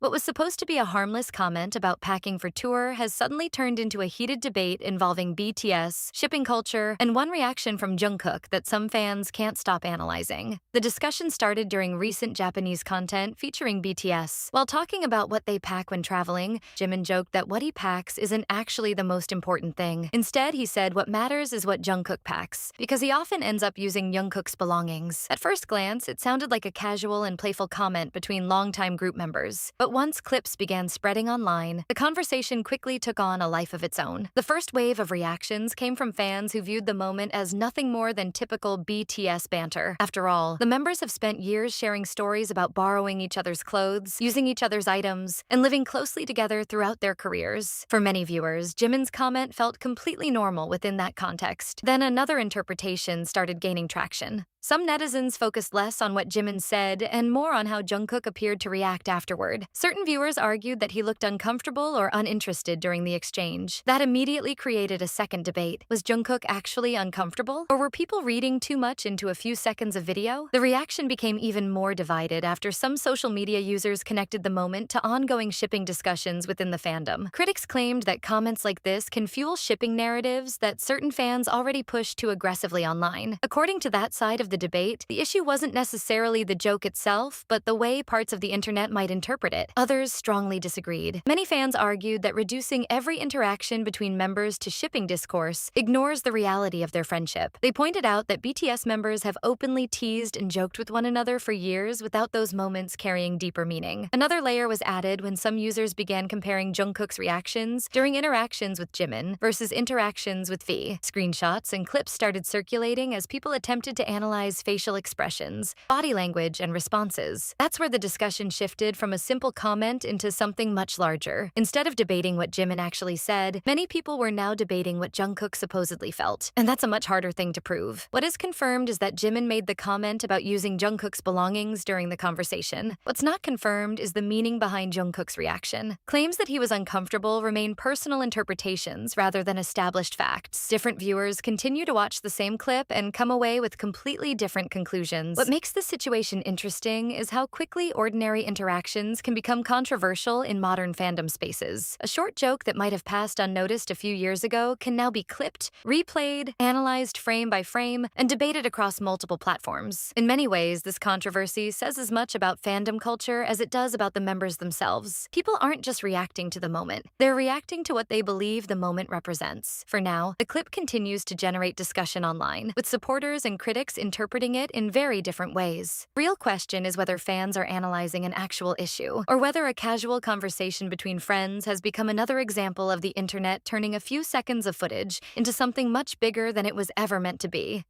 What was supposed to be a harmless comment about packing for tour has suddenly turned into a heated debate involving BTS, shipping culture, and one reaction from Jungkook that some fans can't stop analyzing. The discussion started during recent Japanese content featuring BTS. While talking about what they pack when traveling, Jimin joked that what he packs isn't actually the most important thing. Instead, he said what matters is what Jungkook packs, because he often ends up using Jungkook's belongings. At first glance, it sounded like a casual and playful comment between longtime group members. But once clips began spreading online, the conversation quickly took on a life of its own. The first wave of reactions came from fans who viewed the moment as nothing more than typical BTS banter. After all, the members have spent years sharing stories about borrowing each other's clothes, using each other's items, and living closely together throughout their careers. For many viewers, Jimin's comment felt completely normal within that context. Then another interpretation started gaining traction. Some netizens focused less on what Jimin said and more on how Jungkook appeared to react afterward. Certain viewers argued that he looked uncomfortable or uninterested during the exchange. That immediately created a second debate. Was Jungkook actually uncomfortable? Or were people reading too much into a few seconds of video? The reaction became even more divided after some social media users connected the moment to ongoing shipping discussions within the fandom. Critics claimed that comments like this can fuel shipping narratives that certain fans already push too aggressively online. According to that side of the debate, the issue wasn't necessarily the joke itself, but the way parts of the internet might interpret it. Others strongly disagreed. Many fans argued that reducing every interaction between members to shipping discourse ignores the reality of their friendship. They pointed out that BTS members have openly teased and joked with one another for years without those moments carrying deeper meaning. Another layer was added when some users began comparing Jungkook's reactions during interactions with Jimin versus interactions with V. Screenshots and clips started circulating as people attempted to analyze facial expressions, body language, and responses. That's where the discussion shifted from a simple comment into something much larger. Instead of debating what Jimin actually said, many people were now debating what Jungkook supposedly felt. And that's a much harder thing to prove. What is confirmed is that Jimin made the comment about using Jungkook's belongings during the conversation. What's not confirmed is the meaning behind Jungkook's reaction. Claims that he was uncomfortable remain personal interpretations rather than established facts. Different viewers continue to watch the same clip and come away with completely different conclusions. What makes this situation interesting is how quickly ordinary interactions can become controversial in modern fandom spaces. A short joke that might have passed unnoticed a few years ago can now be clipped, replayed, analyzed frame by frame, and debated across multiple platforms. In many ways, this controversy says as much about fandom culture as it does about the members themselves. People aren't just reacting to the moment. They're reacting to what they believe the moment represents. For now, the clip continues to generate discussion online, with supporters and critics interpreting it in very different ways. Real question is whether fans are analyzing an actual issue, or whether a casual conversation between friends has become another example of the internet turning a few seconds of footage into something much bigger than it was ever meant to be.